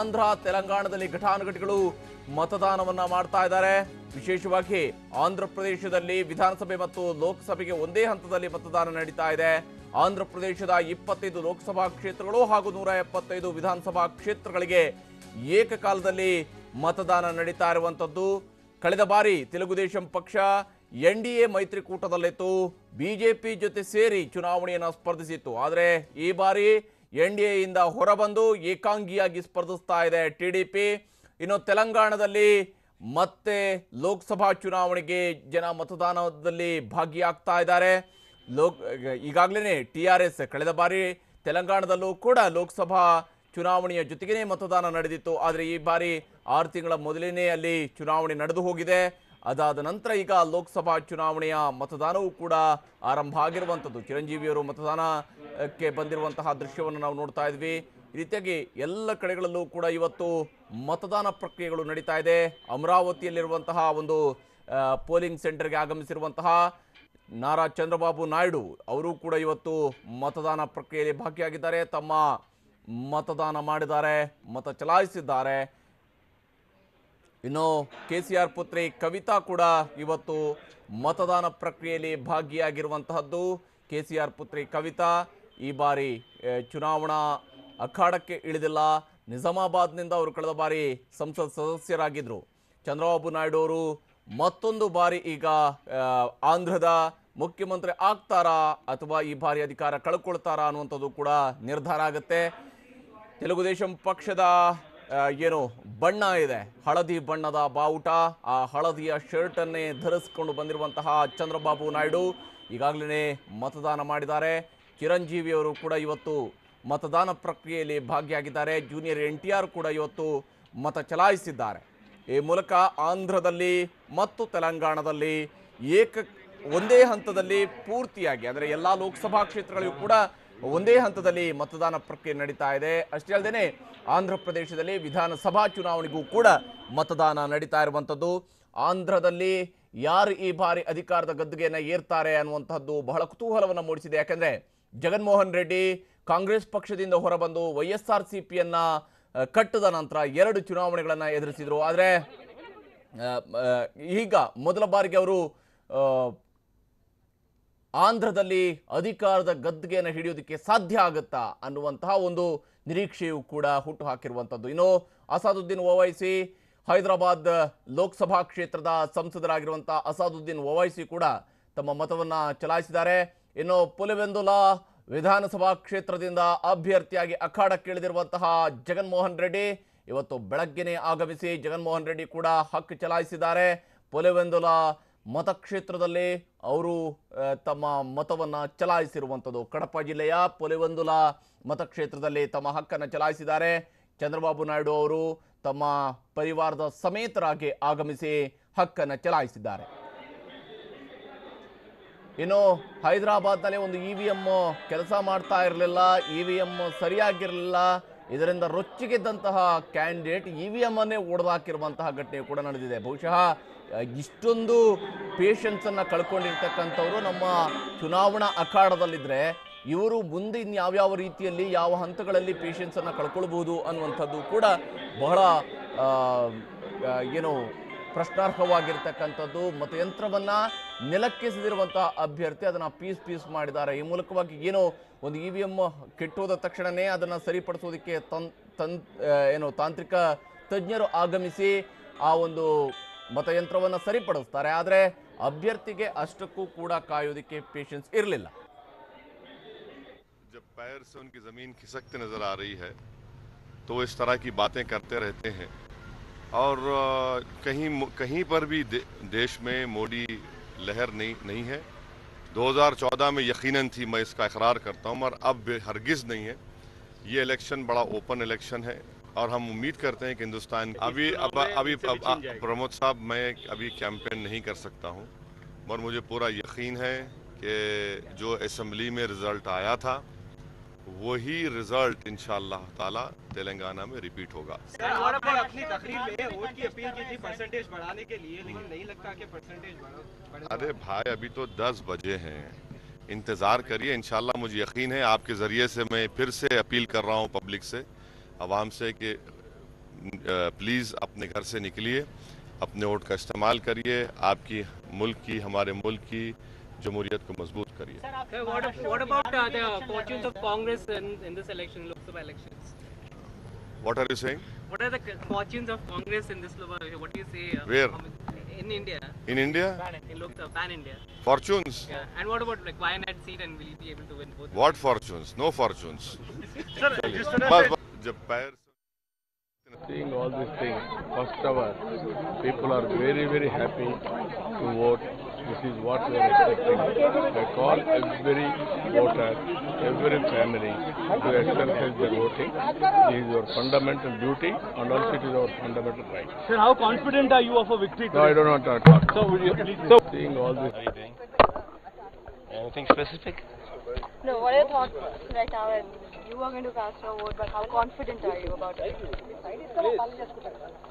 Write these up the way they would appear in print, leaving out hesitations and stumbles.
ಆಂಧ್ರ ತೆಲಂಗಾಣದಲ್ಲಿ ಘಟಾನುಘಟಿಗಳು ಮತದಾನವನ್ನ ಮಾಡ್ತಾ ಇದ್ದಾರೆ. ವಿಶೇಷವಾಗಿ ಆಂಧ್ರ ಪ್ರದೇಶದಲ್ಲಿ ವಿಧಾನಸಭೆ ಮತ್ತು ಲೋಕಸಭೆಗೆ ಒಂದೇ ಹಂತದಲ್ಲಿ ಮತದಾನ ನಡೀತಾ ಇದೆ. ಆಂಧ್ರ ಪ್ರದೇಶದ 25 ಲೋಕಸಭಾ ಕ್ಷೇತ್ರಗಳು ಹಾಗೂ 175 ವಿಧಾನಸಭಾ ಕ್ಷೇತ್ರಗಳಿಗೆ ಏಕಕಾಲದಲ್ಲಿ ಮತದಾನ ನಡೀತಾ ಇರುವಂತದ್ದು. ಕಳೆದ ಬಾರಿ ತೆಲುಗುದೇಶಂ ಪಕ್ಷ ಎನ್ಡಿಎ ಮೈತ್ರಿಕೂಟದಲ್ಲಿತ್ತು, ಬಿಜೆಪಿ ಜೊತೆ ಸೇರಿ ಚುನಾವಣೆಯನ್ನು ಸ್ಪರ್ಧಿಸಿತ್ತು. ಆದರೆ ಈ ಬಾರಿ ಎನ್ಡಿಎಯಿಂದ ಹೊರಬಂದು ಏಕಾಂಗಿಯಾಗಿ ಸ್ಪರ್ಧಿಸ್ತಾ ಇದೆ ಟಿಡಿಪಿ. ಇನ್ನು ತೆಲಂಗಾಣದಲ್ಲಿ ಮತ್ತೆ ಲೋಕಸಭಾ ಚುನಾವಣೆಗೆ ಜನ ಮತದಾನದಲ್ಲಿ ಭಾಗಿಯಾಗ್ತಾ ಇದ್ದಾರೆ. ಈಗಾಗಲೇ ಟಿಆರ್ಎಸ್ ಕಳೆದ ಬಾರಿ ತೆಲಂಗಾಣದಲ್ಲೂ ಕೂಡ ಲೋಕಸಭಾ ಚುನಾವಣೆಯ ಜೊತೆಗೇ ಮತದಾನ ನಡೆದಿತ್ತು. ಆದರೆ ಈ ಬಾರಿ 6 ತಿಂಗಳ ಮೊದಲನೇ ಅಲ್ಲಿ ಚುನಾವಣೆ ನಡೆದು ಹೋಗಿದೆ. ಅದಾದ ನಂತರ ಈಗ ಲೋಕಸಭಾ ಚುನಾವಣೆಯ ಮತದಾನವೂ ಕೂಡ ಆರಂಭ ಆಗಿರುವಂಥದ್ದು. ಚಿರಂಜೀವಿಯವರು ಮತದಾನಕ್ಕೆ ಬಂದಿರುವಂತಹ ದೃಶ್ಯವನ್ನು ನಾವು ನೋಡ್ತಾ ಇದ್ವಿ. ಈ ರೀತಿಯಾಗಿ ಎಲ್ಲ ಕಡೆಗಳಲ್ಲೂ ಕೂಡ ಇವತ್ತು ಮತದಾನ ಪ್ರಕ್ರಿಯೆಗಳು ನಡೀತಾ ಇದೆ. ಅಮರಾವತಿಯಲ್ಲಿರುವಂತಹ ಒಂದು ಪೋಲಿಂಗ್ ಸೆಂಟರ್ಗೆ ಆಗಮಿಸಿರುವಂತಹ ನಾರಾ ಚಂದ್ರಬಾಬು ನಾಯ್ಡು ಅವರು ಕೂಡ ಇವತ್ತು ಮತದಾನ ಪ್ರಕ್ರಿಯೆಯಲ್ಲಿ ಭಾಗಿಯಾಗಿದ್ದಾರೆ. ತಮ್ಮ ಮತದಾನ ಮಾಡಿದ್ದಾರೆ, ಮತ ಚಲಾಯಿಸಿದ್ದಾರೆ. ಇನ್ನು ಕೆಸಿಆರ್ ಪುತ್ರಿ ಕವಿತಾ ಕೂಡ ಇವತ್ತು ಮತದಾನ ಪ್ರಕ್ರಿಯೆಯಲ್ಲಿ ಭಾಗಿಯಾಗಿರುವಂತಹದ್ದು. ಕೆಸಿಆರ್ ಪುತ್ರಿ ಕವಿತಾ ಈ ಬಾರಿ ಚುನಾವಣಾ ಅಖಾಡಕ್ಕೆ ಇಳಿದಿಲ್ಲ. ನಿಜಾಮಾಬಾದ್ನಿಂದ ಅವರು ಕಳೆದ ಬಾರಿ ಸಂಸತ್ ಸದಸ್ಯರಾಗಿದ್ದರು. ಚಂದ್ರಬಾಬು ನಾಯ್ಡು ಅವರು ಮತ್ತೊಂದು ಬಾರಿ ಈಗ ಆಂಧ್ರದ ಮುಖ್ಯಮಂತ್ರಿ ಆಗ್ತಾರಾ ಅಥವಾ ಈ ಬಾರಿ ಅಧಿಕಾರ ಕಳ್ಕೊಳ್ತಾರಾ ಅನ್ನುವಂಥದ್ದು ಕೂಡ ನಿರ್ಧಾರ ಆಗುತ್ತೆ. ತೆಲುಗುದೇಶಂ ಪಕ್ಷದ ಏನು ಬಣ್ಣ ಇದೆ, ಹಳದಿ ಬಣ್ಣದ ಬಾವುಟ, ಆ ಹಳದಿಯ ಶರ್ಟನ್ನೇ ಧರಿಸಿಕೊಂಡು ಬಂದಿರುವಂತಹ ಚಂದ್ರಬಾಬು ನಾಯ್ಡು ಈಗಾಗಲೇ ಮತದಾನ ಮಾಡಿದ್ದಾರೆ. ಚಿರಂಜೀವಿಯವರು ಕೂಡ ಇವತ್ತು ಮತದಾನ ಪ್ರಕ್ರಿಯೆಯಲ್ಲಿ ಭಾಗಿಯಾಗಿದ್ದಾರೆ. ಜೂನಿಯರ್ NTR ಕೂಡ ಇವತ್ತು ಮತ ಚಲಾಯಿಸಿದ್ದಾರೆ. ಈ ಮೂಲಕ ಆಂಧ್ರದಲ್ಲಿ ಮತ್ತು ತೆಲಂಗಾಣದಲ್ಲಿ ಒಂದೇ ಹಂತದಲ್ಲಿ ಪೂರ್ತಿಯಾಗಿ ಅಂದರೆ ಎಲ್ಲ ಲೋಕಸಭಾ ಕ್ಷೇತ್ರಗಳಿಗೂ ಕೂಡ ಒಂದೇ ಹಂತದಲ್ಲಿ ಮತದಾನ ಪ್ರಕ್ರಿಯೆ ನಡೀತಾ ಇದೆ. ಅಷ್ಟೇ ಅಲ್ಲದೆ ಆಂಧ್ರ ಪ್ರದೇಶದಲ್ಲಿ ವಿಧಾನಸಭಾ ಚುನಾವಣೆಗೂ ಕೂಡ ಮತದಾನ ನಡೀತಾ ಇರುವಂಥದ್ದು. ಆಂಧ್ರದಲ್ಲಿ ಯಾರು ಈ ಬಾರಿ ಅಧಿಕಾರದ ಗದ್ದುಗೆಯನ್ನು ಏರ್ತಾರೆ ಅನ್ನುವಂಥದ್ದು ಬಹಳ ಕುತೂಹಲವನ್ನು ಮೂಡಿಸಿದೆ. ಯಾಕಂದರೆ ಜಗನ್ಮೋಹನ್ ರೆಡ್ಡಿ ಕಾಂಗ್ರೆಸ್ ಪಕ್ಷದಿಂದ ಹೊರಬಂದು YSRCPಯನ್ನ ಕಟ್ಟದ ನಂತರ 2 ಚುನಾವಣೆಗಳನ್ನು ಎದುರಿಸಿದರು. ಆದರೆ ಈಗ ಮೊದಲ ಬಾರಿಗೆ ಅವರು ಆಂಧ್ರದಲ್ಲಿ ಅಧಿಕಾರದ ಗದ್ದುಗೆಯನ್ನು ಹಿಡಿಯೋದಕ್ಕೆ ಸಾಧ್ಯ ಆಗುತ್ತಾ ಅನ್ನುವಂತಹ ಒಂದು ನಿರೀಕ್ಷೆಯೂ ಕೂಡ ಹುಟ್ಟು ಹಾಕಿರುವಂಥದ್ದು. ಇನ್ನು ಅಸಾದುದ್ದೀನ್ ಓವೈಸಿ ಹೈದರಾಬಾದ್ ಲೋಕಸಭಾ ಕ್ಷೇತ್ರದ ಸಂಸದರಾಗಿರುವಂಥ ಅಸಾದುದ್ದೀನ್ ಓವೈಸಿ ಕೂಡ ತಮ್ಮ ಮತವನ್ನು ಚಲಾಯಿಸಿದ್ದಾರೆ. ಇನ್ನು ಪುಲಿವೆಂದುಲ ವಿಧಾನಸಭಾ ಕ್ಷೇತ್ರದಿಂದ ಅಭ್ಯರ್ಥಿಯಾಗಿ ಅಖಾಡಕ್ಕಿಳಿದಿರುವಂತಹ ಜಗನ್ಮೋಹನ್ ರೆಡ್ಡಿ ಇವತ್ತು ಬೆಳಗ್ಗೆನೇ ಆಗಮಿಸಿ ಜಗನ್ಮೋಹನ್ ರೆಡ್ಡಿ ಕೂಡ ಹಕ್ಕು ಚಲಾಯಿಸಿದ್ದಾರೆ. ಪುಲಿವೆಂದುಲ ಮತಕ್ಷೇತ್ರದಲ್ಲಿ ಅವರು ತಮ್ಮ ಮತವನ್ನು ಚಲಾಯಿಸಿರುವಂಥದ್ದು. ಕಡಪ ಜಿಲ್ಲೆಯ ಪುಲಿವೆಂದುಲ ಮತಕ್ಷೇತ್ರದಲ್ಲಿ ತಮ್ಮ ಹಕ್ಕನ್ನು ಚಲಾಯಿಸಿದ್ದಾರೆ. ಚಂದ್ರಬಾಬು ನಾಯ್ಡು ಅವರು ತಮ್ಮ ಪರಿವಾರದ ಸಮೇತರಾಗಿ ಆಗಮಿಸಿ ಹಕ್ಕನ್ನು ಚಲಾಯಿಸಿದ್ದಾರೆ. ಇನ್ನು ಹೈದರಾಬಾದ್ನಲ್ಲಿ ಒಂದು EVM ಕೆಲಸ ಮಾಡ್ತಾ ಇರಲಿಲ್ಲ, EVM ಸರಿಯಾಗಿರಲಿಲ್ಲ. ಇದರಿಂದ ರೊಚ್ಚಿಗೆದ್ದಂತಹ ಕ್ಯಾಂಡಿಡೇಟ್ EVM ಅನ್ನೇ ಒಡೆದಾಕಿರುವಂತಹ ಘಟನೆ ಕೂಡ ನಡೆದಿದೆ. ಬಹುಶಃ ಇಷ್ಟೊಂದು ಪೇಷನ್ಸನ್ನು ಕಳ್ಕೊಂಡಿರ್ತಕ್ಕಂಥವ್ರು ನಮ್ಮ ಚುನಾವಣಾ ಅಖಾಡದಲ್ಲಿದ್ದರೆ ಇವರು ಮುಂದೆ ಇನ್ಯಾವ್ಯಾವ ರೀತಿಯಲ್ಲಿ ಯಾವ ಹಂತಗಳಲ್ಲಿ ಪೇಷನ್ಸನ್ನು ಕಳ್ಕೊಳ್ಬಹುದು ಅನ್ನುವಂಥದ್ದು ಕೂಡ ಬಹಳ ಏನು ಪ್ರಶ್ನಾರ್ಹವಾಗಿರ್ತಕ್ಕಂಥದ್ದು. ಮತಯಂತ್ರವನ್ನು ನೆಲಕ್ಕೆಸೆದಿರುವಂತಹ ಅಭ್ಯರ್ಥಿ ಅದನ್ನು ಪೀಸ್ ಮಾಡಿದ್ದಾರೆ. ಈ ಮೂಲಕವಾಗಿ ಏನೋ ಒಂದು EVM ಕೆಟ್ಟೋದ ತಕ್ಷಣವೇ ಅದನ್ನು ಸರಿಪಡಿಸೋದಕ್ಕೆ ತಾಂತ್ರಿಕ ತಜ್ಞರು ಆಗಮಿಸಿ ಆ ಒಂದು ಮತಯಂತ್ರವನ್ನು ಸರಿಪಡಿಸ್ತಾರೆ. ಆದರೆ ಅಭ್ಯರ್ಥಿಗೆ ಅಷ್ಟಕ್ಕೂ ಕೂಡ ಕಾಯೋದಕ್ಕೆ ಪೇಷನ್ಸ್ ಇರಲಿಲ್ಲ. जब पैर से उनकी जमीन खिसकती नजर आ रही है तो इस तरह की बातें करते रहते हैं और कहीं पर भी देश में मोदी लहर नहीं है। 2014 में यकीनन थी, मैं इसका इकरार करता हूं, और अब हरगिज नहीं है। ये इलेक्शन बड़ा ओपन इलेक्शन है और हम उम्मीद करते हैं कि हिंदुस्तान अभी प्रमोद साहब, मैं अभी कैंपेन नहीं कर सकता हूं, और मुझे पूरा यकीन है कि जो असेंबली में रिजल्ट आया था वही रिजल्ट इंशाअल्लाह ताला तेलंगाना में रिपीट होगा। सर, आपने अपनी तकरीर में वोट की अपील की थी परसेंटेज बढ़ाने के लिए, लेकिन नहीं लगता कि परसेंटेज बढ़ेगा। अरे भाई, अभी तो 10 बजे हैं, इंतज़ार करिए। इंशाअल्लाह मुझे यकीन है, आपके ज़रिए से मैं फिर से अपील कर रहा हूँ पब्लिक से, आवाम से, कि प्लीज़ अपने घर से निकलिए, अपने वोट का इस्तेमाल करिए, आपकी मुल्क की, हमारे मुल्क की जमहूरियत को मजबूत करिए। Sir, what about the fortunes of Congress in this election, Lok Sabha elections? What are you saying? What are the fortunes of Congress in this Lok Sabha? What do you say? Where? In India, In India? in Lok Sabha, pan India. Fortunes? Yeah. And what about like Wayanad seat, and will you be able to win both? What fortunes? No fortunes. Sir जिस तरह से जब पैर Seeing all these things, first hour, people are very, very happy to vote. This is what we are expecting. I call every voter, every family to exercise their voting. This is your fundamental duty and also it is our fundamental right. Sir, how confident are you of a victory No, I today? don't want to talk. So, will you please... Seeing all this. How are you doing? Anything specific? No, what are your thoughts right now? And you are going to cast your vote, but how confident are you about it?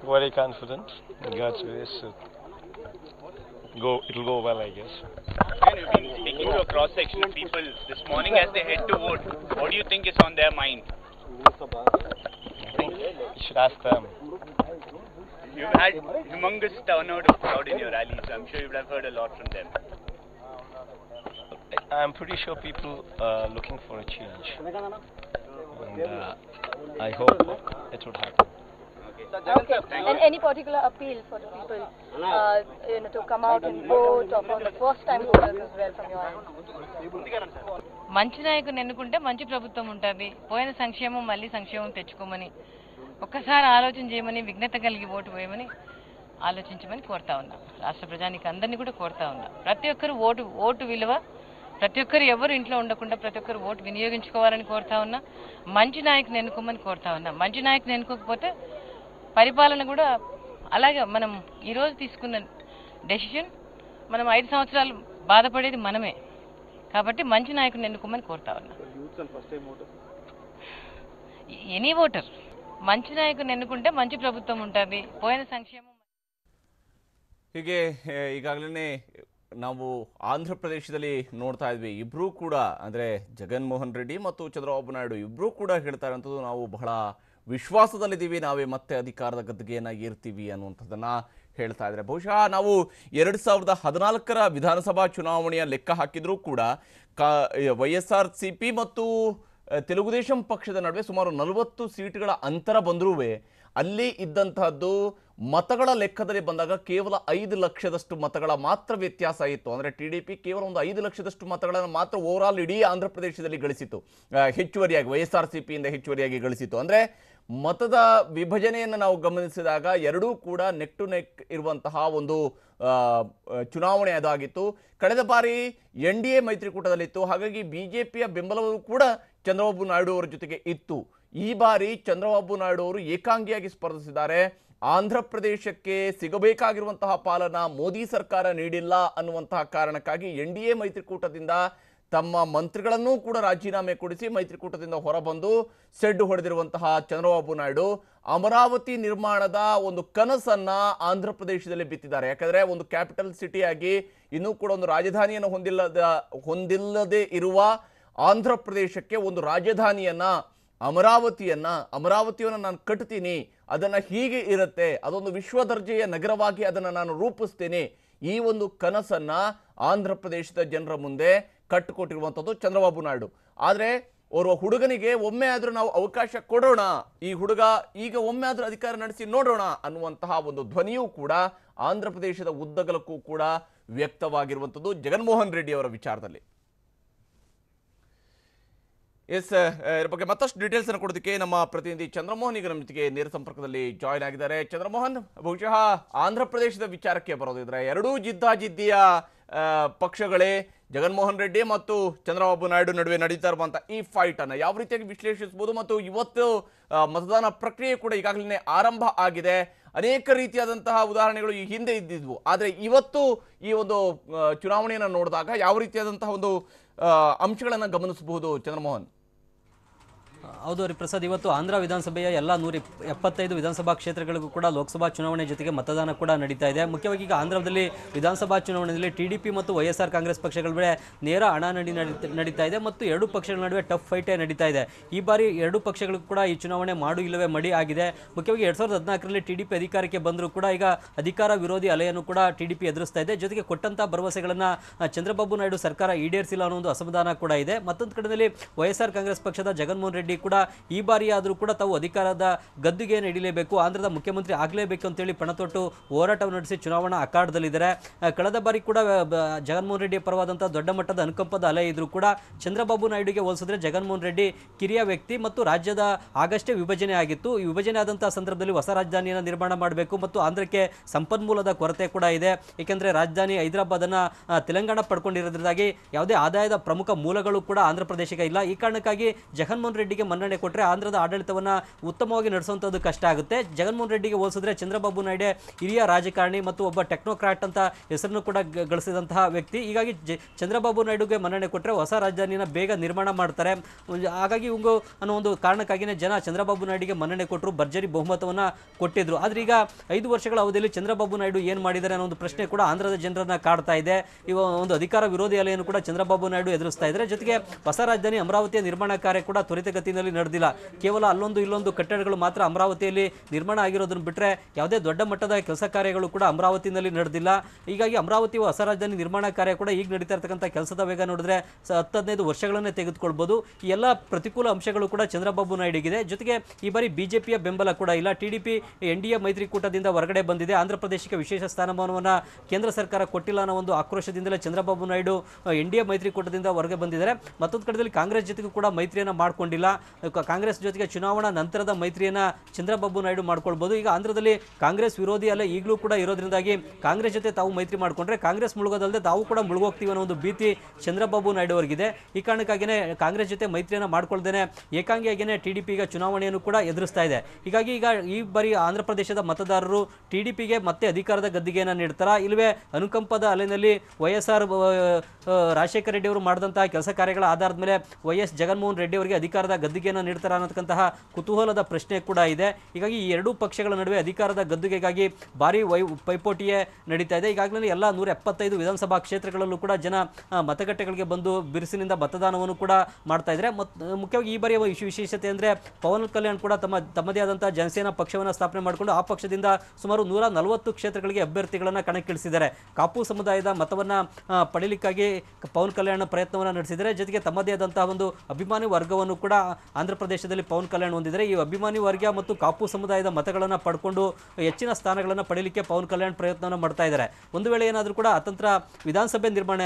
Very confident. In God's grace, it'll go well, I guess. And you've been speaking to a cross-section of people this morning as they head to vote. What do you think is on their mind? I think you should ask them. You've had humongous turnout of crowd in your rallies. I'm sure you would have heard a lot from them. I'm pretty sure people are looking for a change. And I hope it would happen. Okay. And any particular appeal for the people, to come out and vote, or for the first-time voters as well from your end? మంచి నాయకుని ఎన్నుకుంటే మంచి ప్రభుత్వం ఉంటుంది. పోయిన సంక్షేమం మళ్ళీ సంక్షేమం తెచ్చుకోమని ఒక్కసారి ఆలోచన చేయమని, విఘ్నత కలిగి ఓటు వేయమని ఆలోచించమని కోరుతా ఉన్నా. రాష్ట్ర ప్రజానికి అందరినీ కూడా కోరుతా ఉన్నా. ప్రతి ఒక్కరు ఓటు విలువ, ప్రతి ఒక్కరు ఎవరు ఇంట్లో ఉండకుండా ప్రతి ఒక్కరు ఓటు వినియోగించుకోవాలని కోరుతా ఉన్నా. మంచి నాయకుని ఎన్నుకోమని కోరుతా ఉన్నా. మంచి నాయకుని ఎన్నుకోకపోతే పరిపాలన కూడా అలాగే మనం ఈరోజు తీసుకున్న డెసిషన్, మనం 5 సంవత్సరాలు బాధపడేది మనమే. కాబట్టి మంచి నాయకుని ఎన్నుకోమని కోరుతా ఉన్నా. ఎనీ ఓటర్ మంచి నాయకుని ఎన్నుకుంటే మంచి ప్రభుత్వం ఉంటుంది. పోయిన సంక్షేమం ಹೀಗೆ ಈಗಾಗಲೇ ನಾವು ಆಂಧ್ರ ಪ್ರದೇಶದಲ್ಲಿ ನೋಡ್ತಾ ಇದ್ವಿ. ಇಬ್ಬರೂ ಕೂಡ ಅಂದರೆ ಜಗನ್ಮೋಹನ್ ರೆಡ್ಡಿ ಮತ್ತು ಚಂದ್ರಬಾಬು ನಾಯ್ಡು ಇಬ್ಬರೂ ಕೂಡ ಹೇಳ್ತಾ ಇರೋಂಥದ್ದು, ನಾವು ಬಹಳ ವಿಶ್ವಾಸದಲ್ಲಿದ್ದೀವಿ, ನಾವೇ ಮತ್ತೆ ಅಧಿಕಾರದ ಗದ್ದುಗೆಯನ್ನು ಏರ್ತೀವಿ ಅನ್ನುವಂಥದ್ದನ್ನು ಹೇಳ್ತಾ ಇದ್ದಾರೆ. ಬಹುಶಃ ನಾವು 2014ರ ವಿಧಾನಸಭಾ ಚುನಾವಣೆಯ ಲೆಕ್ಕ ಹಾಕಿದರೂ ಕೂಡ YSRCP ಮತ್ತು ತೆಲುಗುದೇಶಂ ಪಕ್ಷದ ನಡುವೆ ಸುಮಾರು 40 ಸೀಟ್ಗಳ ಅಂತರ ಬಂದರೂ ಅಲ್ಲಿ ಇದ್ದಂತಹದ್ದು ಮತಗಳ ಲೆಕ್ಕದಲ್ಲಿ ಬಂದಾಗ ಕೇವಲ 5 ಲಕ್ಷದಷ್ಟು ಮತಗಳ ಮಾತ್ರ ವ್ಯತ್ಯಾಸ ಇತ್ತು. ಅಂದರೆ TDP ಕೇವಲ ಒಂದು 5 ಲಕ್ಷದಷ್ಟು ಮತಗಳನ್ನು ಮಾತ್ರ ಓವರಾಲ್ ಇಡೀ ಆಂಧ್ರ ಪ್ರದೇಶದಲ್ಲಿ ಗಳಿಸಿತು, ಹೆಚ್ಚುವರಿಯಾಗಿ YSRCPಯಿಂದ ಹೆಚ್ಚುವರಿಯಾಗಿ ಗಳಿಸಿತು. ಅಂದರೆ ಮತದ ವಿಭಜನೆಯನ್ನು ನಾವು ಗಮನಿಸಿದಾಗ ಎರಡೂ ಕೂಡ ನೆಕ್ ಟು ನೆಕ್ ಇರುವಂತಹ ಒಂದು ಚುನಾವಣೆ ಅದಾಗಿತ್ತು. ಕಳೆದ ಬಾರಿ NDA ಮೈತ್ರಿಕೂಟದಲ್ಲಿತ್ತು, ಹಾಗಾಗಿ BJPಯ ಬೆಂಬಲವೂ ಕೂಡ ಚಂದ್ರಬಾಬು ನಾಯ್ಡು ಅವರ ಜೊತೆಗೆ ಇತ್ತು. ಈ ಬಾರಿ ಚಂದ್ರಬಾಬು ನಾಯ್ಡು ಅವರು ಏಕಾಂಗಿಯಾಗಿ ಸ್ಪರ್ಧಿಸಿದ್ದಾರೆ. ಆಂಧ್ರ ಪ್ರದೇಶಕ್ಕೆ ಸಿಗಬೇಕಾಗಿರುವಂತಹ ಪಾಲನ ಮೋದಿ ಸರ್ಕಾರ ನೀಡಿಲ್ಲ ಅನ್ನುವಂತಹ ಕಾರಣಕ್ಕಾಗಿ NDA ಮೈತ್ರಿಕೂಟದಿಂದ ತಮ್ಮ ಮಂತ್ರಿಗಳನ್ನೂ ಕೂಡ ರಾಜೀನಾಮೆ ಕೊಡಿಸಿ ಮೈತ್ರಿಕೂಟದಿಂದ ಹೊರಬಂದು ಸೆಡ್ಡು ಹೊಡೆದಿರುವಂತಹ ಚಂದ್ರಬಾಬು ನಾಯ್ಡು ಅಮರಾವತಿ ನಿರ್ಮಾಣದ ಒಂದು ಕನಸನ್ನ ಆಂಧ್ರ ಪ್ರದೇಶದಲ್ಲಿ ಬಿತ್ತಿದ್ದಾರೆ. ಯಾಕಂದರೆ ಒಂದು ಕ್ಯಾಪಿಟಲ್ ಸಿಟಿಯಾಗಿ ಇನ್ನೂ ಕೂಡ ಒಂದು ರಾಜಧಾನಿಯನ್ನು ಹೊಂದಿಲ್ಲದೆ ಇರುವ ಆಂಧ್ರ ಪ್ರದೇಶಕ್ಕೆ ಒಂದು ರಾಜಧಾನಿಯನ್ನ ಅಮರಾವತಿಯನ್ನು ನಾನು ಕಟ್ತೀನಿ, ಅದನ್ನು ಹೀಗೆ ಇರುತ್ತೆ, ಅದೊಂದು ವಿಶ್ವ ದರ್ಜೆಯ ನಗರವಾಗಿ ಅದನ್ನು ನಾನು ರೂಪಿಸ್ತೇನೆ, ಈ ಒಂದು ಕನಸನ್ನು ಆಂಧ್ರ ಪ್ರದೇಶದ ಜನರ ಮುಂದೆ ಕಟ್ಟಿಕೊಟ್ಟಿರುವಂಥದ್ದು ಚಂದ್ರಬಾಬು ನಾಯ್ಡು. ಆದರೆ ಓರ್ವ ಹುಡುಗನಿಗೆ ಒಮ್ಮೆ ಆದರೂ ನಾವು ಅವಕಾಶ ಕೊಡೋಣ, ಈ ಹುಡುಗ ಈಗ ಒಮ್ಮೆ ಆದರೂ ಅಧಿಕಾರ ನಡೆಸಿ ನೋಡೋಣ ಅನ್ನುವಂತಹ ಒಂದು ಧ್ವನಿಯೂ ಕೂಡ ಆಂಧ್ರ ಪ್ರದೇಶದ ಉದ್ದಗಲಕ್ಕೂ ಕೂಡ ವ್ಯಕ್ತವಾಗಿರುವಂಥದ್ದು ಜಗನ್ಮೋಹನ್ ರೆಡ್ಡಿ ಅವರ ವಿಚಾರದಲ್ಲಿ. ಇದರ ಬಗ್ಗೆ ಮತ್ತಷ್ಟು ಡೀಟೇಲ್ಸ್ ಅನ್ನು ಕೊಡೋದಕ್ಕೆ ನಮ್ಮ ಪ್ರತಿನಿಧಿ ಚಂದ್ರಮೋಹನ್ ಈಗ ನಮ್ಮ ಜೊತೆಗೆ ನೇರ ಸಂಪರ್ಕದಲ್ಲಿ ಜಾಯ್ನ್ ಆಗಿದ್ದಾರೆ. ಚಂದ್ರಮೋಹನ್, ಬಹುಶಃ ಆಂಧ್ರ ಪ್ರದೇಶದ ವಿಚಾರಕ್ಕೆ ಬರೋದಿದ್ರೆ ಎರಡೂ ಜಿದ್ದಾಜಿದ್ದಿಯ ಪಕ್ಷಗಳೇ ಜಗನ್ಮೋಹನ್ ರೆಡ್ಡಿ ಮತ್ತು ಚಂದ್ರಬಾಬು ನಾಯ್ಡು ನಡುವೆ ನಡೀತಾ ಇರುವಂಥ ಈ ಫೈಟ್ ಅನ್ನು ಯಾವ ರೀತಿಯಾಗಿ ವಿಶ್ಲೇಷಿಸಬಹುದು? ಮತ್ತು ಇವತ್ತು ಮತದಾನ ಪ್ರಕ್ರಿಯೆ ಕೂಡ ಈಗಾಗಲೇ ಆರಂಭ ಆಗಿದೆ. ಅನೇಕ ರೀತಿಯಾದಂತಹ ಉದಾಹರಣೆಗಳು ಈ ಹಿಂದೆ ಇದ್ದಿದ್ವು, ಆದರೆ ಇವತ್ತು ಈ ಒಂದು ಚುನಾವಣೆಯನ್ನು ನೋಡಿದಾಗ ಯಾವ ರೀತಿಯಾದಂತಹ ಒಂದು ಅಂಶಗಳನ್ನು ಗಮನಿಸಬಹುದು ಚಂದ್ರಮೋಹನ್? ಹೌದು ಹರಿಪ್ರಸಾದ್, ಇವತ್ತು ಆಂಧ್ರ ವಿಧಾನಸಭೆಯ ಎಲ್ಲ 175 ವಿಧಾನಸಭಾ ಕ್ಷೇತ್ರಗಳಿಗೂ ಕೂಡ ಲೋಕಸಭಾ ಚುನಾವಣೆ ಜೊತೆಗೆ ಮತದಾನ ಕೂಡ ನಡೀತಾ ಇದೆ. ಮುಖ್ಯವಾಗಿ ಈಗ ಆಂಧ್ರದಲ್ಲಿ ವಿಧಾನಸಭಾ ಚುನಾವಣೆಯಲ್ಲಿ ಟಿಡಿಪಿ ಮತ್ತು ವೈಎಸ್ಆರ್ ಕಾಂಗ್ರೆಸ್ ಪಕ್ಷಗಳ ನಡುವೆ ನೇರ ಹಣಾಹಣಿ ನಡೀತಾ ಇದೆ ಮತ್ತು ಎರಡೂ ಪಕ್ಷಗಳ ನಡುವೆ ಟಫ್ ಫೈಟೇ ನಡೀತಾ ಇದೆ. ಈ ಬಾರಿ ಎರಡೂ ಪಕ್ಷಗಳಿಗೂ ಕೂಡ ಈ ಚುನಾವಣೆ ಮಾಡು ಇಲ್ಲವೇ ಮಡಿ ಆಗಿದೆ. ಮುಖ್ಯವಾಗಿ 2014ರಲ್ಲಿ ಟಿಡಿಪಿ ಅಧಿಕಾರಕ್ಕೆ ಬಂದರೂ ಕೂಡ ಈಗ ಅಧಿಕಾರ ವಿರೋಧಿ ಅಲೆಯನ್ನು ಕೂಡ ಟಿಡಿಪಿ ಎದುರಿಸ್ತಾ ಇದೆ. ಜೊತೆಗೆ ಕೊಟ್ಟಂತ ಭರವಸೆಗಳನ್ನು ಚಂದ್ರಬಾಬು ನಾಯ್ಡು ಸರ್ಕಾರ ಈಡೇರಿಸಿಲ್ಲ ಅನ್ನೋ ಒಂದು ಅಸಮಾಧಾನ ಕೂಡ ಇದೆ. ಮತ್ತೊಂದು ಕಡೆಯಲ್ಲಿ ವೈಎಸ್ಆರ್ ಕಾಂಗ್ರೆಸ್ ಪಕ್ಷದ ಜಗನ್ಮೋಹನ್ ರೆಡ್ಡಿ ಕೂಡ ಈ ಬಾರಿ ಆದರೂ ಕೂಡ ತಾವು ಅಧಿಕಾರದ ಗದ್ದುಗೆ ನಡೀಲೇಬೇಕು, ಆಂಧ್ರದ ಮುಖ್ಯಮಂತ್ರಿ ಆಗಲೇಬೇಕು ಅಂತೇಳಿ ಪಣತೊಟ್ಟು ಹೋರಾಟವನ್ನು ನಡೆಸಿ ಚುನಾವಣಾ ಅಖಾಡದಲ್ಲಿದ್ದಾರೆ. ಕಳೆದ ಬಾರಿ ಕೂಡ ಜಗನ್ಮೋಹನ್ ರೆಡ್ಡಿ ಪರವಾದಂತಹ ದೊಡ್ಡ ಮಟ್ಟದ ಅನುಕಂಪದ ಅಲೆ ಇದ್ರೂ ಕೂಡ ಚಂದ್ರಬಾಬು ನಾಯ್ಡುಗೆ ಹೋಲಿಸಿದ್ರೆ ಜಗನ್ಮೋಹನ್ ರೆಡ್ಡಿ ಕಿರಿಯ ವ್ಯಕ್ತಿ ಮತ್ತು ರಾಜ್ಯದ ಆಗಷ್ಟೇ ವಿಭಜನೆ ಆಗಿತ್ತು. ಈ ವಿಭಜನೆ ಆದಂತಹ ಸಂದರ್ಭದಲ್ಲಿ ಹೊಸ ರಾಜಧಾನಿಯನ್ನು ನಿರ್ಮಾಣ ಮಾಡಬೇಕು ಮತ್ತು ಆಂಧ್ರಕ್ಕೆ ಸಂಪನ್ಮೂಲದ ಕೊರತೆ ಕೂಡ ಇದೆ. ಏಕೆಂದರೆ ರಾಜಧಾನಿ ಹೈದರಾಬಾದನ್ನು ತೆಲಂಗಾಣ ಪಡ್ಕೊಂಡಿರೋದ್ರಿಂದಾಗಿ ಯಾವುದೇ ಆದಾಯದ ಪ್ರಮುಖ ಮೂಲಗಳು ಕೂಡ ಆಂಧ್ರ ಪ್ರದೇಶಕ್ಕೆ ಇಲ್ಲ. ಈ ಕಾರಣಕ್ಕಾಗಿ ಜಗನ್ಮೋಹನ್ ರೆಡ್ಡಿಗೆ ಮನ್ನಣೆ ಕೊಟ್ಟರೆ ಆಂಧ್ರದ ಆಡಳಿತವನ್ನು ಉತ್ತಮವಾಗಿ ನಡೆಸುವಂಥದ್ದು ಕಷ್ಟ ಆಗುತ್ತೆ. ಜಗನ್ಮೋಹನ್ ರೆಡ್ಡಿಗೆ ಹೋಲಿಸಿದ್ರೆ ಚಂದ್ರಬಾಬು ನಾಯ್ಡು ಹಿರಿಯ ರಾಜಕಾರಣಿ ಮತ್ತು ಒಬ್ಬ ಟೆಕ್ನೋಕ್ರಾಟ್ ಅಂತ ಹೆಸರನ್ನು ಕೂಡ ಗಳಿಸಿದಂತಹ ವ್ಯಕ್ತಿ. ಹೀಗಾಗಿ ಚಂದ್ರಬಾಬು ನಾಯ್ಡುಗೆ ಮನ್ನಣೆ ಕೊಟ್ಟರೆ ಹೊಸ ರಾಜಧಾನಿಯನ್ನು ಬೇಗ ನಿರ್ಮಾಣ ಮಾಡ್ತಾರೆ. ಹಾಗಾಗಿ ಇವಂಗು ಅನ್ನೋ ಒಂದು ಕಾರಣಕ್ಕಾಗಿಯೇ ಜನ ಚಂದ್ರಬಾಬು ನಾಯ್ಡುಗೆ ಮನ್ನಣೆ ಕೊಟ್ಟರು, ಭರ್ಜರಿ ಬಹುಮತವನ್ನು ಕೊಟ್ಟಿದ್ರು. ಆದರೆ ಈಗ 5 ವರ್ಷಗಳ ಅವಧಿಯಲ್ಲಿ ಚಂದ್ರಬಾಬು ನಾಯ್ಡು ಏನು ಮಾಡಿದ್ದಾರೆ ಅನ್ನೋ ಒಂದು ಪ್ರಶ್ನೆ ಕೂಡ ಆಂಧ್ರದ ಜನರನ್ನ ಕಾಡ್ತಾ ಇದೆ. ಇವ ಒಂದು ಅಧಿಕಾರ ವಿರೋಧಿ ಅಲೆಯನ್ನು ಕೂಡ ಚಂದ್ರಬಾಬು ನಾಯ್ಡು ಎದುರಿಸ್ತಾ ಇದ್ದಾರೆ. ಜೊತೆಗೆ ಹೊಸ ರಾಜಧಾನಿ ಅಮರಾವತಿಯ ನಿರ್ಮಾಣ ಕಾರ್ಯ ಕೂಡ ತ್ವರಿತಗತಿಯಲ್ಲಿ ನಡೆದಿಲ್ಲ. ಕೇವಲ ಅಲ್ಲೊಂದು ಇಲ್ಲೊಂದು ಕಟ್ಟಡಗಳು ಮಾತ್ರ ಅಮರಾವತಿಯಲ್ಲಿ ನಿರ್ಮಾಣ ಆಗಿರೋದನ್ನು ಬಿಟ್ಟರೆ ಯಾವುದೇ ದೊಡ್ಡ ಮಟ್ಟದ ಕೆಲಸ ಕಾರ್ಯಗಳು ಕೂಡ ಅಮರಾವತಿಯಲ್ಲಿ ನಡೆದಿಲ್ಲ. ಹೀಗಾಗಿ ಅಮರಾವತಿ ಹೊಸ ರಾಜಧಾನಿ ನಿರ್ಮಾಣ ಕಾರ್ಯ ಕೂಡ ಈಗ ನಡೀತಾ ಇರತಕ್ಕಂಥ ಕೆಲಸದ ವೇಗ ನೋಡಿದ್ರೆ 10-15 ವರ್ಷಗಳನ್ನೇ ತೆಗೆದುಕೊಳ್ಬೋದು. ಈ ಎಲ್ಲ ಪ್ರತಿಕೂಲ ಅಂಶಗಳು ಕೂಡ ಚಂದ್ರಬಾಬು ನಾಯ್ಡುಗಿದೆ. ಜೊತೆಗೆ ಈ ಬಾರಿ ಬಿಜೆಪಿಯ ಬೆಂಬಲ ಕೂಡ ಇಲ್ಲ. ಟಿಡಿಪಿ ಎನ್ಡಿಎ ಮೈತ್ರಿಕೂಟದಿಂದ ಹೊರಗಡೆ ಬಂದಿದೆ. ಆಂಧ್ರ ಪ್ರದೇಶಕ್ಕೆ ವಿಶೇಷ ಸ್ಥಾನಮಾನವನ್ನು ಕೇಂದ್ರ ಸರ್ಕಾರ ಕೊಟ್ಟಿಲ್ಲ ಅನ್ನೋ ಒಂದು ಆಕ್ರೋಶದಿಂದಲೇ ಚಂದ್ರಬಾಬು ನಾಯ್ಡು ಎನ್ಡಿಎ ಮೈತ್ರಿಕೂಟದಿಂದ ಹೊರಗೆ ಬಂದಿದ್ದಾರೆ. ಮತ್ತೊಂದು ಕಡೆಯಲ್ಲಿ ಕಾಂಗ್ರೆಸ್ ಜೊತೆಗೂ ಕೂಡ ಮೈತ್ರಿಯನ್ನು ಮಾಡಿಕೊಂಡಿಲ್ಲ. ಕಾಂಗ್ರೆಸ್ ಜೊತೆಗೆ ಚುನಾವಣಾ ನಂತರದ ಮೈತ್ರಿಯನ್ನು ಚಂದ್ರಬಾಬು ನಾಯ್ಡು ಮಾಡ್ಕೊಳ್ಬೋದು. ಈಗ ಆಂಧ್ರದಲ್ಲಿ ಕಾಂಗ್ರೆಸ್ ವಿರೋಧಿ ಅಲೆ ಈಗಲೂ ಕೂಡ ಇರೋದ್ರಿಂದಾಗಿ ಕಾಂಗ್ರೆಸ್ ಜೊತೆ ತಾವು ಮೈತ್ರಿ ಮಾಡಿಕೊಂಡ್ರೆ ಕಾಂಗ್ರೆಸ್ ಮುಳುಗೋದಲ್ಲದೆ ತಾವು ಕೂಡ ಮುಳುಗೋಗ್ತೀವಿ ಅನ್ನೋ ಒಂದು ಭೀತಿ ಚಂದ್ರಬಾಬು ನಾಯ್ಡು ಅವರಿಗಿದೆ. ಈ ಕಾರಣಕ್ಕಾಗಿಯೇ ಕಾಂಗ್ರೆಸ್ ಜೊತೆ ಮೈತ್ರಿಯನ್ನು ಮಾಡ್ಕೊಳ್ದೇನೆ ಏಕಾಂಗಿಯಾಗಿಯೇ ಟಿಡಿಪಿ ಈಗ ಚುನಾವಣೆಯನ್ನು ಕೂಡ ಎದುರಿಸ್ತಾ ಇದೆ. ಹೀಗಾಗಿ ಈಗ ಈ ಬಾರಿ ಆಂಧ್ರ ಪ್ರದೇಶದ ಮತದಾರರು ಟಿಡಿಪಿಗೆ ಮತ್ತೆ ಅಧಿಕಾರದ ಗದ್ದಿಗೆಯನ್ನು ನೀಡ್ತಾರಾ, ಇಲ್ಲವೇ ಅನುಕಂಪದ ಅಲೆನಲ್ಲಿ ವೈಎಸ್ಆರ್ ರಾಜಶೇಖರ ರೆಡ್ಡಿ ಅವರು ಮಾಡಿದಂತಹ ಕೆಲಸ ಕಾರ್ಯಗಳ ಆಧಾರದ ಮೇಲೆ ವೈಎಸ್ ಜಗನ್ಮೋಹನ್ ರೆಡ್ಡಿ ಅವರಿಗೆ ಅಧಿಕಾರದ ಗದ್ದುಗೆಯನ್ನು ನೀಡ್ತಾರ ಅನ್ನತಕ್ಕಂತಹ ಕುತೂಹಲದ ಪ್ರಶ್ನೆ ಕೂಡ ಇದೆ. ಹೀಗಾಗಿ ಈ ಎರಡೂ ಪಕ್ಷಗಳ ನಡುವೆ ಅಧಿಕಾರದ ಗದ್ದುಗೆಗಾಗಿ ಭಾರಿ ಪೈಪೋಟಿಯೇ ನಡೀತಾ ಇದೆ. ಈಗಾಗಲೇ ಎಲ್ಲ 175 ವಿಧಾನಸಭಾ ಕ್ಷೇತ್ರಗಳಲ್ಲೂ ಕೂಡ ಜನ ಮತಗಟ್ಟೆಗಳಿಗೆ ಬಂದು ಬಿರುಸಿನಿಂದ ಮತದಾನವನ್ನು ಕೂಡ ಮಾಡ್ತಾ ಇದ್ದಾರೆ. ಮುಖ್ಯವಾಗಿ ಈ ಬಾರಿಯ ವಿಶೇಷತೆ ಅಂದರೆ ಪವನ್ ಕಲ್ಯಾಣ್ ಕೂಡ ತಮ್ಮದೇ ಆದಂತಹ ಜನಸೇನಾ ಪಕ್ಷವನ್ನು ಸ್ಥಾಪನೆ ಮಾಡಿಕೊಂಡು ಆ ಪಕ್ಷದಿಂದ ಸುಮಾರು 140 ಕ್ಷೇತ್ರಗಳಿಗೆ ಅಭ್ಯರ್ಥಿಗಳನ್ನು ಕಣಕ್ಕಿಳಿಸಿದ್ದಾರೆ. ಕಾಪು ಸಮುದಾಯದ ಮತವನ್ನು ಪಡೆಯಲಿಕ್ಕಾಗಿ ಪವನ್ ಕಲ್ಯಾಣ್ ಪ್ರಯತ್ನವನ್ನು ನಡೆಸಿದ್ದಾರೆ. ಜೊತೆಗೆ ತಮ್ಮದೇ ಆದಂತಹ ಒಂದು ಅಭಿಮಾನಿ ವರ್ಗವನ್ನು ಕೂಡ ಆಂಧ್ರ ಪ್ರದೇಶದಲ್ಲಿ ಪವನ್ ಕಲ್ಯಾಣ್ ಹೊಂದಿದ್ದಾರೆ. ಈ ಅಭಿಮಾನಿ ವರ್ಗ ಮತ್ತು ಕಾಪು ಸಮುದಾಯದ ಮತಗಳನ್ನು ಪಡ್ಕೊಂಡು ಹೆಚ್ಚಿನ ಸ್ಥಾನಗಳನ್ನು ಪಡೆಯಲಿಕ್ಕೆ ಪವನ್ ಕಲ್ಯಾಣ್ ಪ್ರಯತ್ನವನ್ನು ಮಾಡ್ತಾ ಇದ್ದಾರೆ. ಒಂದು ವೇಳೆ ಏನಾದರೂ ಕೂಡ ಅತಂತ್ರ ವಿಧಾನಸಭೆ ನಿರ್ಮಾಣ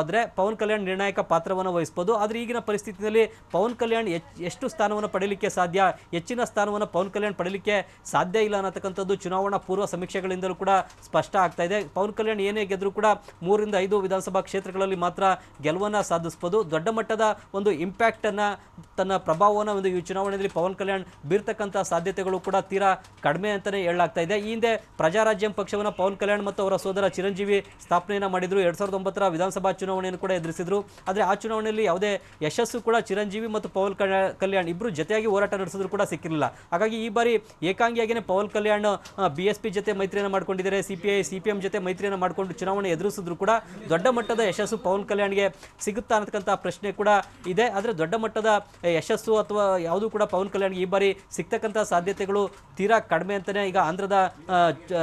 ಆದರೆ ಪವನ್ ಕಲ್ಯಾಣ್ ನಿರ್ಣಾಯಕ ಪಾತ್ರವನ್ನು ವಹಿಸಬಹುದು. ಆದರೆ ಈಗಿನ ಪರಿಸ್ಥಿತಿಯಲ್ಲಿ ಪವನ್ ಕಲ್ಯಾಣ್ ಎಷ್ಟು ಸ್ಥಾನವನ್ನು ಪಡೆಯಲಿಕ್ಕೆ ಸಾಧ್ಯ, ಹೆಚ್ಚಿನ ಸ್ಥಾನವನ್ನು ಪವನ್ ಕಲ್ಯಾಣ್ ಪಡೆಯಲಿಕ್ಕೆ ಸಾಧ್ಯ ಇಲ್ಲ ಅನ್ನತಕ್ಕಂಥದ್ದು ಚುನಾವಣಾ ಪೂರ್ವ ಸಮೀಕ್ಷೆಗಳಿಂದಲೂ ಕೂಡ ಸ್ಪಷ್ಟ ಆಗ್ತಾ ಇದೆ. ಪವನ್ ಕಲ್ಯಾಣ್ ಏನೇ ಗೆದ್ದರೂ ಕೂಡ 3-5 ವಿಧಾನಸಭಾ ಕ್ಷೇತ್ರಗಳಲ್ಲಿ ಮಾತ್ರ ಗೆಲುವನ್ನು ಸಾಧಿಸಬಹುದು. ದೊಡ್ಡ ಮಟ್ಟದ ಒಂದು ಇಂಪ್ಯಾಕ್ಟ್ ಅನ್ನ, ತನ್ನ ಪ್ರಭಾವವನ್ನು ಒಂದು ಈ ಚುನಾವಣೆಯಲ್ಲಿ ಪವನ್ ಕಲ್ಯಾಣ್ ಬೀರ್ತಕ್ಕಂಥ ಸಾಧ್ಯತೆಗಳು ಕೂಡ ತೀರಾ ಕಡಿಮೆ ಅಂತಾನೆ ಹೇಳಲಾಗ್ತಾ ಇದೆ. ಈ ಹಿಂದೆ ಪ್ರಜಾರಾಜ್ಯಂ ಪಕ್ಷವನ್ನು ಪವನ್ ಕಲ್ಯಾಣ್ ಮತ್ತು ಅವರ ಸೋದರ ಚಿರಂಜೀವಿ ಸ್ಥಾಪನೆಯನ್ನು ಮಾಡಿದ್ರು. 2009ರ ವಿಧಾನಸಭಾ ಚುನಾವಣೆಯನ್ನು ಕೂಡ ಎದುರಿಸಿದ್ರು. ಆದರೆ ಆ ಚುನಾವಣೆಯಲ್ಲಿ ಯಾವುದೇ ಯಶಸ್ಸು ಕೂಡ ಚಿರಂಜೀವಿ ಮತ್ತು ಪವನ್ ಕಲ್ಯಾಣ್ ಇಬ್ಬರು ಜೊತೆಯಾಗಿ ಹೋರಾಟ ನಡೆಸಿದ್ರು ಕೂಡ ಸಿಕ್ಕಿರಲಿಲ್ಲ. ಹಾಗಾಗಿ ಈ ಬಾರಿ ಏಕಾಂಗಿಯಾಗಿಯೇ ಪವನ್ ಕಲ್ಯಾಣ್ BSP ಜೊತೆ ಮೈತ್ರಿಯನ್ನು ಮಾಡ್ಕೊಂಡಿದ್ದಾರೆ. CPI CPM ಜೊತೆ ಮೈತ್ರಿಯನ್ನು ಮಾಡಿಕೊಂಡು ಚುನಾವಣೆ ಎದುರಿಸಿದ್ರು ಕೂಡ ದೊಡ್ಡ ಮಟ್ಟದ ಯಶಸ್ಸು ಪವನ್ ಕಲ್ಯಾಣ್ಗೆ ಸಿಗುತ್ತಾ ಅನ್ನತಕ್ಕಂಥ ಪ್ರಶ್ನೆ ಕೂಡ ಇದೆ. ಆದರೆ ದೊಡ್ಡ ಮಟ್ಟದ ಯಶಸ್ಸು ಅಥವಾ ಯಾವುದೂ ಕೂಡ ಪವನ್ ಕಲ್ಯಾಣ್ಗೆ ಈ ಬಾರಿ ಸಿಗ್ತಕ್ಕಂಥ ಸಾಧ್ಯತೆಗಳು ತೀರಾ ಕಡಿಮೆ ಅಂತಲೇ ಈಗ ಆಂಧ್ರದ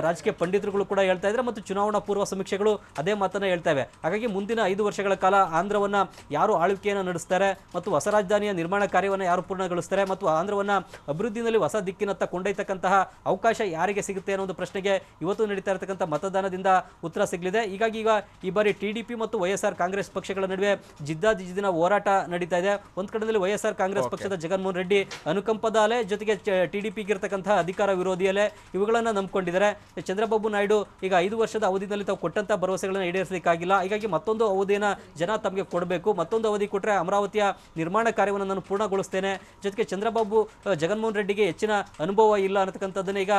ರಾಜಕೀಯ ಪಂಡಿತರುಗಳು ಕೂಡ ಹೇಳ್ತಾ ಇದ್ದಾರೆ ಮತ್ತು ಚುನಾವಣಾ ಪೂರ್ವ ಸಮೀಕ್ಷೆಗಳು ಅದೇ ಮಾತನ್ನು ಹೇಳ್ತವೆ. ಹಾಗಾಗಿ ಮುಂದಿನ 5 ವರ್ಷಗಳ ಕಾಲ ಆಂಧ್ರವನ್ನು ಯಾರು ಆಳ್ವಿಕೆಯನ್ನು ನಡೆಸ್ತಾರೆ ಮತ್ತು ಹೊಸ ರಾಜಧಾನಿಯ ನಿರ್ಮಾಣ ಕಾರ್ಯವನ್ನು ಯಾರು ಪೂರ್ಣಗೊಳಿಸ್ತಾರೆ ಮತ್ತು ಆಂಧ್ರವನ್ನು ಅಭಿವೃದ್ಧಿಯಲ್ಲಿ ಹೊಸ ದಿಕ್ಕಿನತ್ತ ಕೊಂಡೊಯ್ತಕ್ಕಂತಹ ಅವಕಾಶ ಯಾರಿಗೆ ಸಿಗುತ್ತೆ ಅನ್ನೋ ಒಂದು ಪ್ರಶ್ನೆಗೆ ಇವತ್ತು ನಡೀತಾ ಇರತಕ್ಕಂಥ ಮತದಾನದಿಂದ ಉತ್ತರ ಸಿಗಲಿದೆ. ಹೀಗಾಗಿ ಈಗ ಈ ಬಾರಿ ಟಿಡಿಪಿ ಮತ್ತು ವೈಎಸ್ಆರ್ ಕಾಂಗ್ರೆಸ್ ಪಕ್ಷಗಳ ನಡುವೆ ಜಿದ್ದಾಜಿದ್ದಿನ ಹೋರಾಟ ನಡೀತಾ ಇದೆ. ಒಂದು ಕಡೆಯಲ್ಲಿ ವೈಎಸ್ಆರ್ ಕಾಂಗ್ರೆಸ್ ಪಕ್ಷದ ಜಗನ್ಮೋಹನ್ ರೆಡ್ಡಿ ಅನುಕಂಪದ ಅಲೆ, ಜೊತೆಗೆ ಟಿಡಿಪಿಗೆ ಇರತಕ್ಕಂತಹ ಅಧಿಕಾರ ವಿರೋಧಿ ಅಲೆ ಇವುಗಳನ್ನು ನಂಬಿಕೊಂಡಿದ್ದಾರೆ. ಚಂದ್ರಬಾಬು ನಾಯ್ಡು ಈಗ 5 ವರ್ಷದ ಅವಧಿಯಲ್ಲಿ ತಾವು ಕೊಟ್ಟಂತಹ ಭರವಸೆಗಳನ್ನು ಈಡೇರಿಸಲಿಕ್ಕಾಗಿಲ್ಲ. ಹೀಗಾಗಿ ಮತ್ತೊಂದು ಅವಧಿಯನ್ನು ಜನ ತಮಗೆ ಕೊಡಬೇಕು, ಮತ್ತೊಂದು ಅವಧಿ ಕೊಟ್ಟರೆ ಅಮರಾವತಿಯ ನಿರ್ಮಾಣ ಕಾರ್ಯವನ್ನು ನಾನು ಪೂರ್ಣಗೊಳಿಸ್ತೇನೆ. ಜೊತೆಗೆ ಚಂದ್ರಬಾಬು ಜಗನ್ಮೋಹನ್ ರೆಡ್ಡಿಗೆ ಹೆಚ್ಚಿನ ಅನುಭವ ಇಲ್ಲ ಅನ್ನತಕ್ಕಂಥದ್ದನ್ನ ಈಗ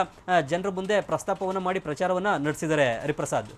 ಜನರ ಮುಂದೆ ಪ್ರಸ್ತಾಪವನ್ನು ಮಾಡಿ ಪ್ರಚಾರವನ್ನು ನಡೆಸಿದ್ದಾರೆ. ಹರಿಪ್ರಸಾದ್.